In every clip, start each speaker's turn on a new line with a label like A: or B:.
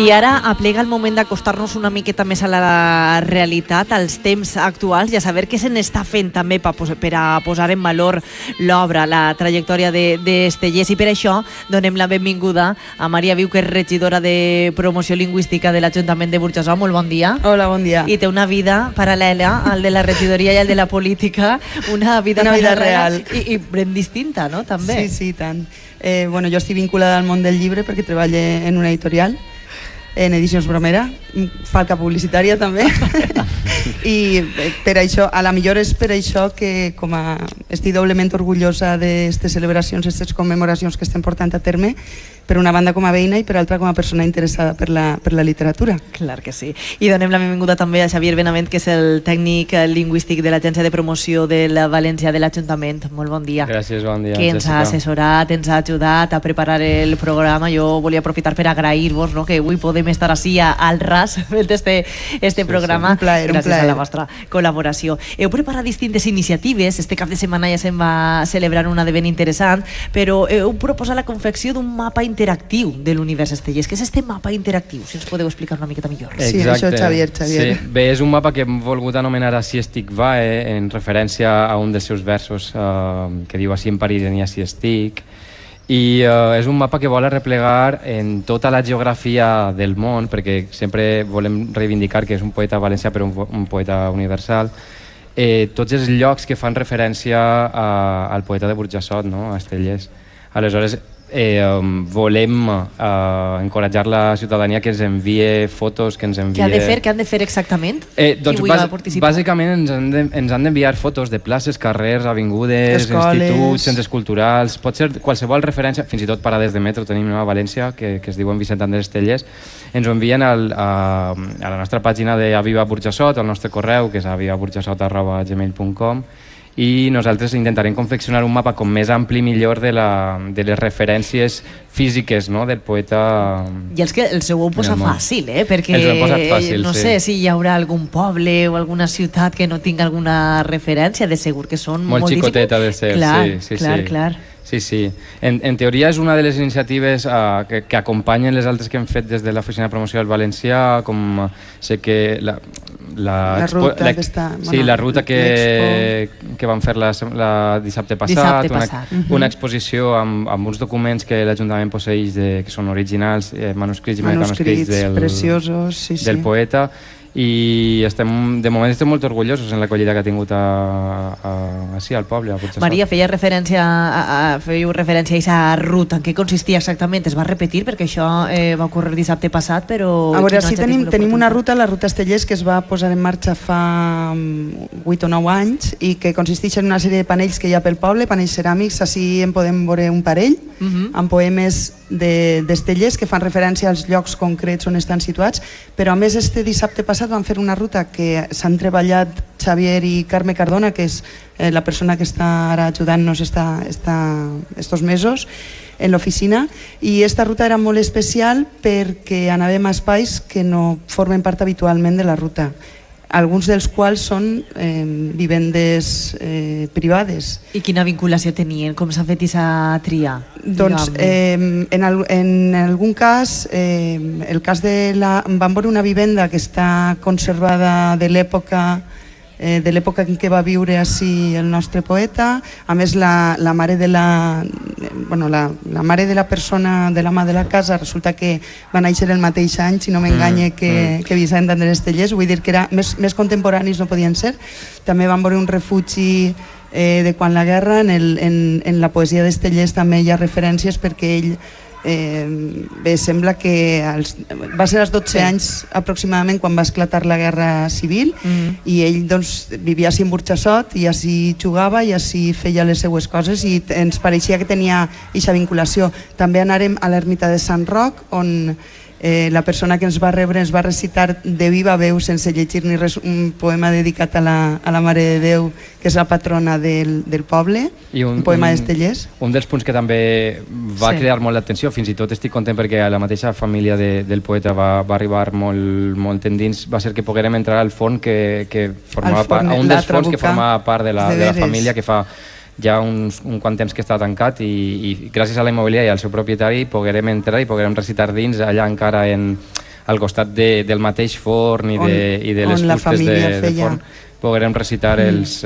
A: I ara aplega el moment d'acostar-nos una miqueta més a la realitat, als temps actuals, i a saber què se n'està fent també per a posar en valor l'obra, la trajectòria d'Estellés. I per això donem la benvinguda a Maria Viu, que és regidora de Promoció Lingüística de l'Ajuntament de Burjassot. Molt bon dia.
B: Hola, bon dia.
A: I té una vida paral·lela al de la regidoria i al de la política, una vida
B: real
A: i ben distinta, no? També.
B: Sí, tant. Jo estic vinculada al món del llibre perquè treballo en una editorial, en Edicions Bromera, falca publicitària també. I per això, a la millor és per això que estic doblement orgullosa d'aquestes celebracions, aquestes commemoracions que estem portant a terme, per una banda com a veïna i per altra com a persona interessada per la literatura.
A: Clar que sí. I donem la benvinguda també a Xavier Benavent, que és el tècnic lingüístic de l'Agència de Promoció de la València de l'Ajuntament. Molt bon dia.
C: Gràcies, bon dia,
A: que ens ha assessorat, ens ha ajudat a preparar el programa. Jo volia aprofitar per agrair-vos, no?, que avui podem estar així al ras fent este programa.
B: Un plaer.
A: Gràcies a la vostra col·laboració. Heu preparat distintes iniciatives. Este cap de setmana ja se'n va celebrar una de ben interessant, però heu proposat la confecció d'un mapa interactiu de l'univers Estellés. Què és este mapa interactiu? Si ens podeu explicar una miqueta millor.
B: Sí, això, Xavier.
C: Sí. Bé, és un mapa que hem volgut anomenar Així estic va, en referència a un dels seus versos que diu Així en París i així estic. I és un mapa que vol arreplegar en tota la geografia del món, perquè sempre volem reivindicar que és un poeta valencià però un poeta universal, tots els llocs que fan referència al poeta de Burjassot, no?, a Estellés. Aleshores, volem encoratjar la ciutadania que ens envie fotos, que ens envie...
A: Què han de fer exactament?
C: Doncs bàsicament ens han d'enviar fotos de places, carrers, avingudes, instituts, centres culturals, pot ser qualsevol referència, fins i tot parades de metro tenim a València, que es diuen Vicent Andrés Estellés, ens ho envien a la nostra pàgina d'Aviva Burjassot, al nostre correu, que és avivaburjassot@gmail.com, i nosaltres intentarem confeccionar un mapa com més ampli millor de les referències físiques, no?, del poeta.
A: I els que els ho heu posat fàcil, perquè
C: ens ho hem posat fàcil,
A: no sé si hi haurà algun poble o alguna ciutat que no tingui alguna referència, de segur que són
C: molt xicoteta de ser.
A: Clar.
C: Sí. En teoria és una de les iniciatives que acompanyen les altres que hem fet des de l'Oficina de Promoció del Valencià, com sé que la ruta que vam fer dissabte passat, una exposició amb uns documents que l'Ajuntament posseix que són originals, manuscrits i mecanuscrits del poeta, i de moment estem molt orgullosos en l'acollida que ha tingut així al poble, a Burjassot.
A: Maria, fèieu referència a aquesta ruta. En què consistia exactament? Es va repetir perquè això va ocórrer dissabte passat, però...
B: A veure, sí, tenim una ruta, la ruta Estellés, que es va posar en marxa fa 8 o 9 anys i que consisteix en una sèrie de panells que hi ha pel poble, panells ceràmics. Així en podem veure un parell amb poemes d'Estellés que fan referència als llocs concrets on estan situats, però a més este dissabte passat van fer una ruta que s'han treballat Xavier i Carme Cardona, que és la persona que està ara ajudant-nos estos mesos en l'oficina, i esta ruta era molt especial perquè anàvem a espais que no formen part habitualment de la ruta, alguns dels quals són vivendes privades.
A: I quina vinculació tenien? Com s'ha fet aquesta tria?
B: Doncs en algun cas, el cas vam veure una vivenda que està conservada de l'època en què va viure així el nostre poeta. A més, la mare de la persona, de l'ama de la casa, resulta que va néixer el mateix any, si no m'enganye, que Vicent Andrés Estellés. Vull dir que més contemporanis no podien ser. També van veure un refugi de quan la guerra. En la poesia d'Estellés també hi ha referències perquè ell sembla que va ser als 12 anys aproximadament quan va esclatar la guerra civil i ell vivia així en Burjassot i així jugava i així feia les seues coses i ens pareixia que tenia aquesta vinculació. També anàrem a l'ermita de Sant Roc, on la persona que ens va rebre ens va recitar de viva veu, sense llegir ni res, un poema dedicat a la Mare de Déu, que és la patrona del poble, un poema d'Estellés.
C: Un dels punts que també va crear molt l'atenció, fins i tot estic content perquè la mateixa família del poeta va arribar molt endins, va ser que poguérem entrar al forn que formava part, a un dels forns que formava part de la família, que fa ja un quant temps que està tancat, i gràcies a la immobiliària i al seu propietari poguerem entrar i poguerem recitar dins allà encara al costat del mateix forn i de les
B: la
C: fustes
B: família
C: de forn, poguérem recitar els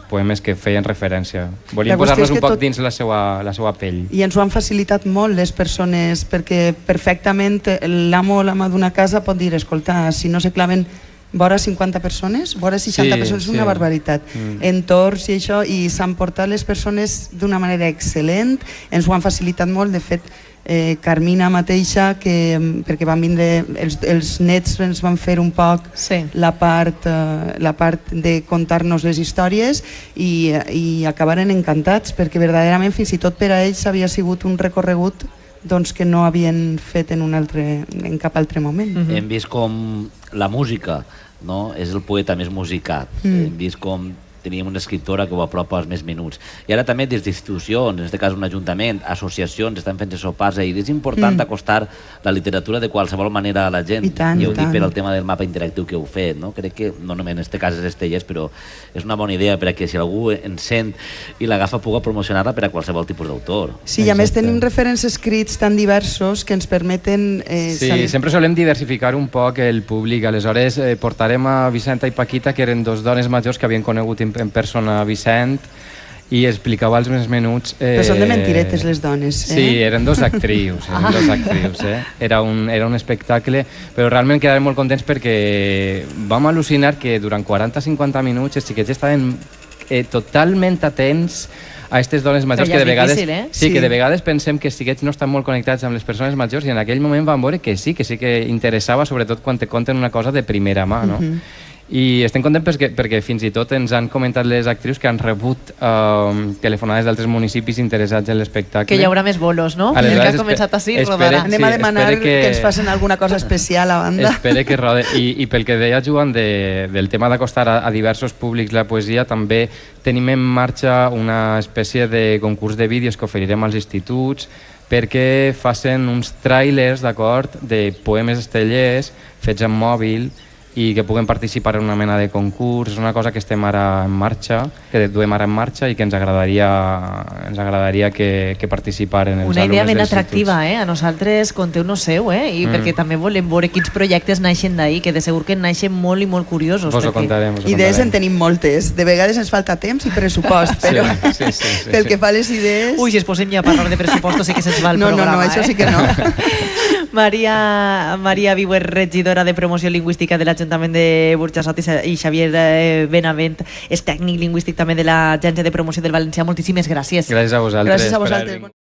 C: poemes que feien referència. Volíem posar-nos un poc dins la seva pell.
B: I ens ho han facilitat molt les persones, perquè perfectament l'amo o l'ama d'una casa pot dir, escolta, si no se claven vora 50 persones, vora 60 persones, és una barbaritat. Entorns i això, i s'han portat les persones d'una manera excel·lent, ens ho han facilitat molt, de fet, Carmina mateixa, perquè van vindre els nets, ens van fer un poc la part de contar-nos les històries i acabaren encantats, perquè verdaderament fins i tot per a ells havia sigut un recorregut que no havien fet en cap altre moment.
D: Hem vist com la música és el poeta més musicat, hem vist com teníem una escriptora que ho apropa als més minuts. I ara també des d'institucions, en aquest cas un ajuntament, associacions, estan fent sopars, i és important acostar la literatura de qualsevol manera a la gent. I ho dic per al tema del mapa interactiu que heu fet. Crec que, no només en aquest cas és Estellés, però és una bona idea perquè si algú en sent i l'agafa puga promocionar-la per a qualsevol tipus d'autor.
B: Sí, i a més tenim referents escrits tan diversos que ens permeten...
C: Sí, sempre solem diversificar un poc el públic. Aleshores portarem a Vicenta i Paquita, que eren dos dones majors que havien conegut en persona a Vicent, i explicava als més menuts...
B: Però són de mentiretes les dones,
C: Sí, eren dos actrius, Era un espectacle, però realment quedarem molt contents perquè vam al·lucinar que durant 40-50 minuts els xiquets estaven totalment atents a aquestes dones majors que de vegades que de vegades pensem que els xiquets no estan molt connectats amb les persones majors, i en aquell moment van veure que sí que interessava, sobretot quan te conten una cosa de primera mà, no? I estem contents perquè fins i tot ens han comentat les actrius que han rebut telefonades d'altres municipis interessats en l'espectacle.
A: Que hi haurà més bolos, no? El que ha començat així rodarà.
B: Anem a demanar que ens facin alguna cosa especial a banda.
C: Espere que rode. I pel que deia Joan del tema d'acostar a diversos públics la poesia, també tenim en marxa una espècie de concurs de vídeos que oferirem als instituts perquè facin uns tràilers, d'acord, de poemes estellers fets en mòbil i que puguem participar en una mena de concurs. És una cosa que estem ara en marxa, que duem ara en marxa i que ens agradaria que participaren els alumnes
A: una idea ben
C: dels
A: atractiva, a nosaltres conteu-nos seu, i perquè també volem veure quins projectes naixen d'ahir, que de segur que naixen molt i molt curiosos.
C: Vos ho contarem.
B: Idees en tenim moltes, de vegades ens falta temps i pressupost, però pel que fa a les idees...
A: Ui, si es posem ja a parlar de pressupostos sí que se'ns va el programa.
B: No, això sí que no.
A: Maria Viuer, regidora de Promoció Lingüística de l'Ajuntament de Burjassot, i Xavier Benavent, és tècnic lingüístic també de l'Agència de Promoció del Valencià. Moltíssimes gràcies.
C: Gràcies a vosaltres.
B: Gràcies a vosaltres.